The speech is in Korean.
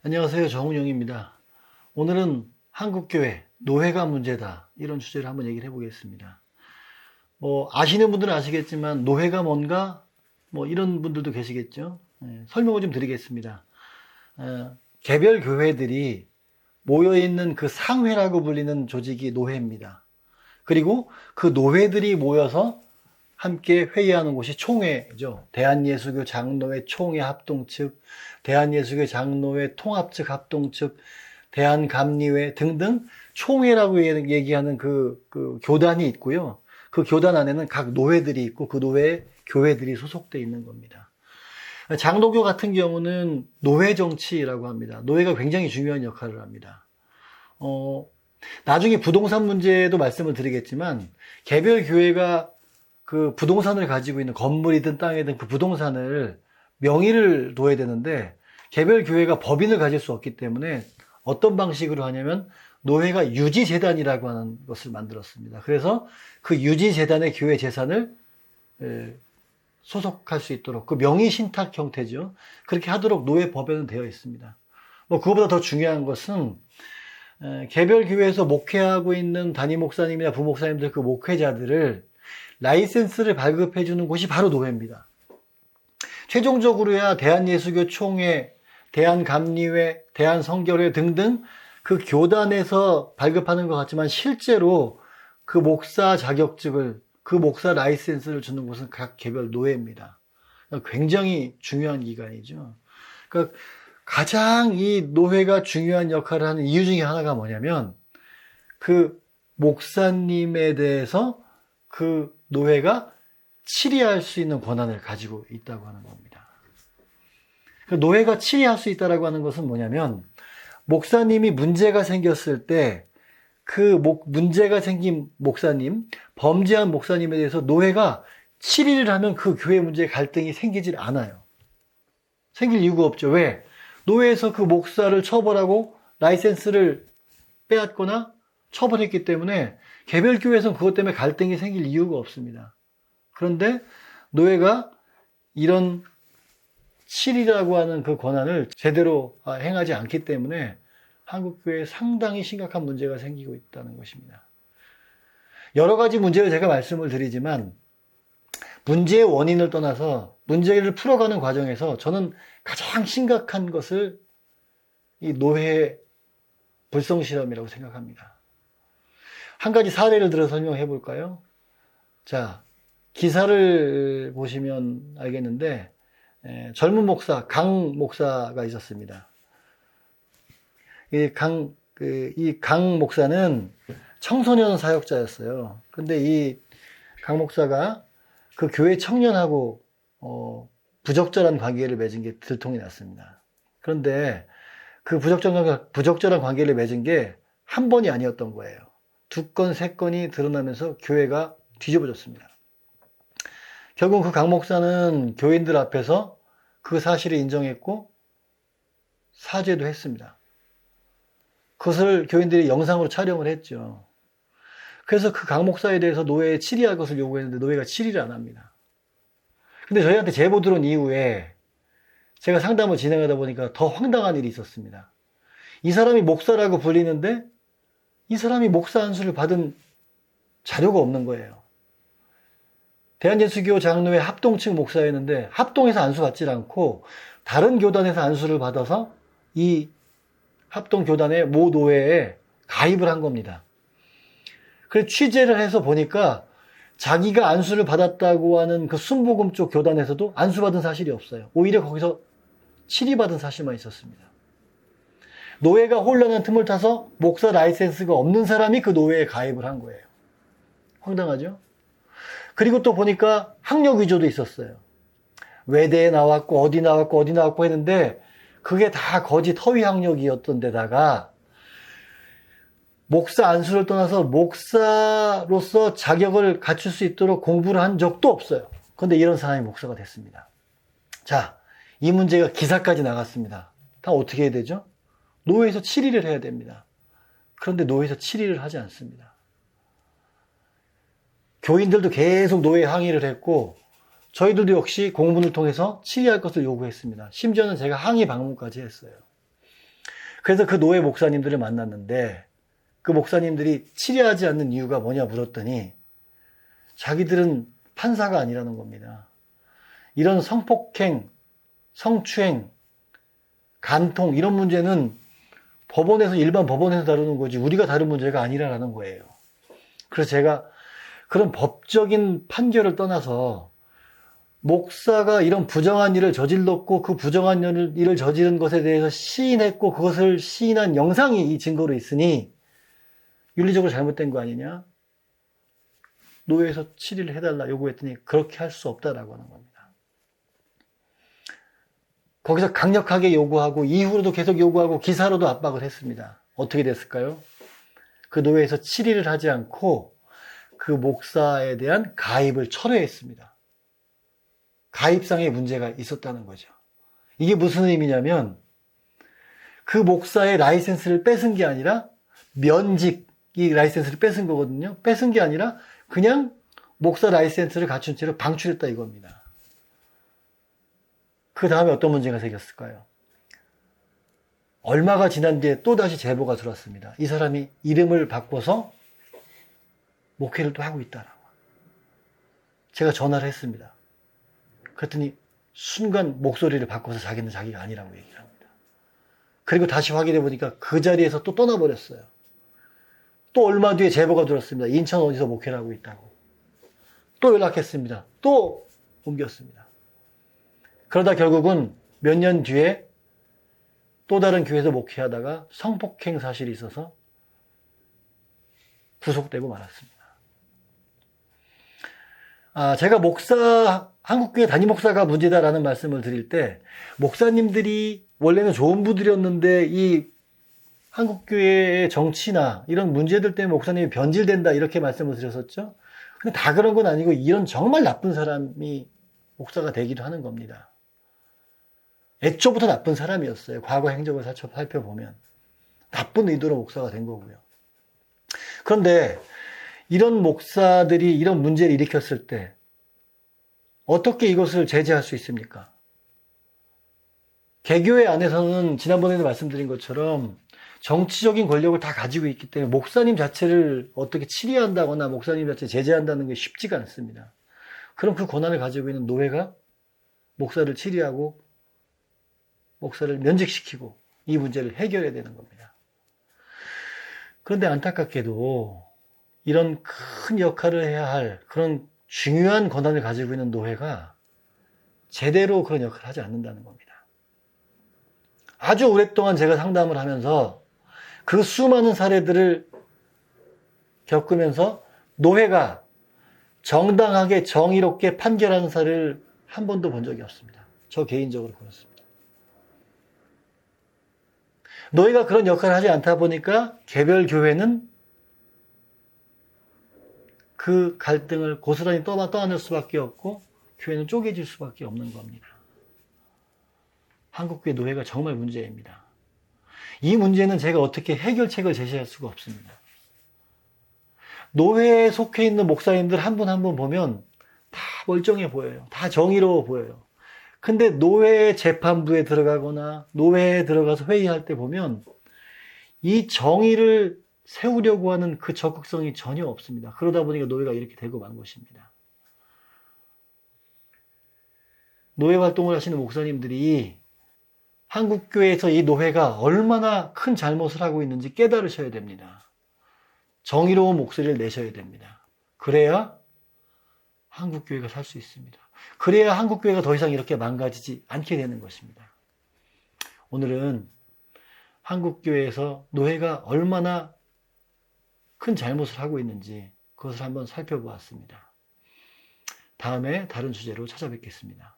안녕하세요. 정훈영입니다. 오늘은 한국교회 노회가 문제다, 이런 주제를 한번 얘기를 해보겠습니다. 아시는 분들은 아시겠지만 노회가 뭔가 이런 분들도 계시겠죠. 설명을 좀 드리겠습니다. 개별 교회들이 모여있는 그 상회라고 불리는 조직이 노회입니다. 그리고 그 노회들이 모여서 함께 회의하는 곳이 총회죠. 대한예수교 장로회 총회 합동측, 대한예수교 장로회 통합측 합동측, 대한감리회 등등 총회라고 얘기하는 그 교단이 있고요. 그 교단 안에는 각 노회들이 있고 그 노회에 교회들이 소속되어 있는 겁니다. 장로교 같은 경우는 노회 정치라고 합니다. 노회가 굉장히 중요한 역할을 합니다. 나중에 부동산 문제도 말씀을 드리겠지만, 개별 교회가 그 부동산을 가지고 있는 건물이든 땅이든 그 부동산을 명의를 둬야 되는데, 개별 교회가 법인을 가질 수 없기 때문에 어떤 방식으로 하냐면 노회가 유지재단이라고 하는 것을 만들었습니다. 그래서 그 유지재단의 교회 재산을 소속할 수 있도록, 그 명의 신탁 형태죠. 그렇게 하도록 노회 법에는 되어 있습니다. 그거보다 더 중요한 것은 개별 교회에서 목회하고 있는 담임 목사님이나 부목사님들, 그 목회자들을 라이센스를 발급해 주는 곳이 바로 노회입니다. 최종적으로야 대한예수교 총회, 대한감리회, 대한성결회 등등 그 교단에서 발급하는 것 같지만, 실제로 그 목사 자격증을, 그 목사 라이센스를 주는 곳은 각 개별 노회입니다. 굉장히 중요한 기관이죠. 그러니까 가장 이 노회가 중요한 역할을 하는 이유 중에 하나가 뭐냐면, 그 목사님에 대해서 그 노회가 치리할 수 있는 권한을 가지고 있다고 하는 겁니다. 노회가 치리할 수 있다고 하는 것은 뭐냐면, 목사님이 문제가 생겼을 때 그 문제가 생긴 목사님, 범죄한 목사님에 대해서 노회가 치리를 하면 그 교회 문제에 갈등이 생기질 않아요. 생길 이유가 없죠. 왜? 노회에서 그 목사를 처벌하고 라이센스를 빼앗거나 처벌했기 때문에 개별 교회에서는 그것 때문에 갈등이 생길 이유가 없습니다. 그런데 노회가 이런 치리라고 하는 그 권한을 제대로 행하지 않기 때문에 한국교회에 상당히 심각한 문제가 생기고 있다는 것입니다. 여러 가지 문제를 제가 말씀을 드리지만, 문제의 원인을 떠나서 문제를 풀어가는 과정에서 저는 가장 심각한 것을 이 노회의 불성실함이라고 생각합니다. 한 가지 사례를 들어 설명해 볼까요? 자, 기사를 보시면 알겠는데, 젊은 목사, 강 목사가 있었습니다. 이 강 목사는 청소년 사역자였어요. 근데 이 강 목사가 그 교회 청년하고 부적절한 관계를 맺은 게 들통이 났습니다. 그런데 그 부적절한 관계를 맺은 게 한 번이 아니었던 거예요. 2건, 3건이 드러나면서 교회가 뒤집어졌습니다. 결국 그 강 목사는 교인들 앞에서 그 사실을 인정했고 사죄도 했습니다. 그것을 교인들이 영상으로 촬영을 했죠. 그래서 그 강 목사에 대해서 노회에 치리할 것을 요구했는데 노회가 치리를 안 합니다. 근데 저희한테 제보 들어온 이후에 제가 상담을 진행하다 보니까 더 황당한 일이 있었습니다. 이 사람이 목사라고 불리는데 이 사람이 목사 안수를 받은 자료가 없는 거예요. 대한예수교 장로회 합동측 목사였는데 합동에서 안수받지 않고 다른 교단에서 안수를 받아서 이 합동교단의 모 노회에 가입을 한 겁니다. 그래서 취재를 해서 보니까 자기가 안수를 받았다고 하는 그 순복음 쪽 교단에서도 안수받은 사실이 없어요. 오히려 거기서 치리받은 사실만 있었습니다. 노회가 혼란한 틈을 타서 목사 라이센스가 없는 사람이 그 노회에 가입을 한 거예요. 황당하죠? 그리고 또 보니까 학력 위조도 있었어요. 외대에 나왔고 어디 나왔고 했는데 그게 다 거짓 허위 학력이었던 데다가 목사 안수를 떠나서 목사로서 자격을 갖출 수 있도록 공부를 한 적도 없어요. 그런데 이런 사람이 목사가 됐습니다. 자, 이 문제가 기사까지 나갔습니다. 다 어떻게 해야 되죠? 노회에서 치리를 해야 됩니다. 그런데 노회에서 치리를 하지 않습니다. 교인들도 계속 노회에 항의를 했고 저희들도 역시 공문을 통해서 치리할 것을 요구했습니다. 심지어는 제가 항의 방문까지 했어요. 그래서 그 노예 목사님들을 만났는데 그 목사님들이 치료하지 않는 이유가 뭐냐 물었더니 자기들은 판사가 아니라는 겁니다. 이런 성폭행, 성추행, 간통 이런 문제는 법원에서 일반 법원에서 다루는 거지 우리가 다룬 문제가 아니라는 거예요. 그래서 제가 그런 법적인 판결을 떠나서 목사가 이런 부정한 일을 저질렀고 그 부정한 일을 저지른 것에 대해서 시인했고 그것을 시인한 영상이 이 증거로 있으니 윤리적으로 잘못된 거 아니냐? 노예에서 치리를 해달라 요구했더니 그렇게 할 수 없다라고 하는 겁니다. 거기서 강력하게 요구하고 이후로도 계속 요구하고 기사로도 압박을 했습니다. 어떻게 됐을까요? 그 노예에서 치리를 하지 않고 그 목사에 대한 가입을 철회했습니다. 가입상의 문제가 있었다는 거죠. 이게 무슨 의미냐면 그 목사의 라이센스를 뺏은 게 아니라 면직이 라이센스를 뺏은 거거든요. 뺏은 게 아니라 그냥 목사 라이센스를 갖춘 채로 방출했다 이겁니다. 그 다음에 어떤 문제가 생겼을까요? 얼마가 지난 뒤에 또다시 제보가 들어왔습니다. 이 사람이 이름을 바꿔서 목회를 또 하고 있다라고. 제가 전화를 했습니다. 그랬더니 순간 목소리를 바꿔서 자기는 자기가 아니라고 얘기를 합니다. 그리고 다시 확인해 보니까 그 자리에서 또 떠나버렸어요. 또 얼마 뒤에 제보가 들었습니다. 인천 어디서 목회를 하고 있다고. 또 연락했습니다. 또 옮겼습니다. 그러다 결국은 몇 년 뒤에 또 다른 교회에서 목회하다가 성폭행 사실이 있어서 구속되고 말았습니다. 제가 한국교회 담임 목사가 문제다라는 말씀을 드릴 때 목사님들이 원래는 좋은 분들이었는데 이 한국교회의 정치나 이런 문제들 때문에 목사님이 변질된다 이렇게 말씀을 드렸었죠. 근데 다 그런 건 아니고 이런 정말 나쁜 사람이 목사가 되기도 하는 겁니다. 애초부터 나쁜 사람이었어요. 과거 행적을 살펴보면. 나쁜 의도로 목사가 된 거고요. 그런데 이런 목사들이 이런 문제를 일으켰을 때 어떻게 이것을 제재할 수 있습니까? 개교회 안에서는 지난번에도 말씀드린 것처럼 정치적인 권력을 다 가지고 있기 때문에 목사님 자체를 어떻게 치리한다거나 목사님 자체를 제재한다는 게 쉽지가 않습니다. 그럼 그 권한을 가지고 있는 노예가 목사를 치리하고 목사를 면직시키고 이 문제를 해결해야 되는 겁니다. 그런데 안타깝게도 이런 큰 역할을 해야 할 그런 중요한 권한을 가지고 있는 노예가 제대로 그런 역할을 하지 않는다는 겁니다. 아주 오랫동안 제가 상담을 하면서 그 수많은 사례들을 겪으면서 노예가 정당하게 정의롭게 판결하는 사례를 한 번도 본 적이 없습니다. 저 개인적으로 그렇습니다. 노예가 그런 역할을 하지 않다 보니까 개별 교회는 그 갈등을 고스란히 떠안을 수밖에 없고 교회는 쪼개질 수밖에 없는 겁니다. 한국교회 노예가 정말 문제입니다. 이 문제는 제가 어떻게 해결책을 제시할 수가 없습니다. 노회에 속해 있는 목사님들 한 분 한 분 보면 다 멀쩡해 보여요. 다 정의로워 보여요. 근데 노회 재판부에 들어가거나 노회에 들어가서 회의할 때 보면 이 정의를 세우려고 하는 그 적극성이 전혀 없습니다. 그러다 보니까 노예가 이렇게 되고 만 것입니다. 노예 활동을 하시는 목사님들이 한국교회에서 이 노예가 얼마나 큰 잘못을 하고 있는지 깨달으셔야 됩니다. 정의로운 목소리를 내셔야 됩니다. 그래야 한국교회가 살 수 있습니다. 그래야 한국교회가 더 이상 이렇게 망가지지 않게 되는 것입니다. 오늘은 한국교회에서 노예가 얼마나 큰 잘못을 하고 있는지 그것을 한번 살펴보았습니다. 다음에 다른 주제로 찾아뵙겠습니다.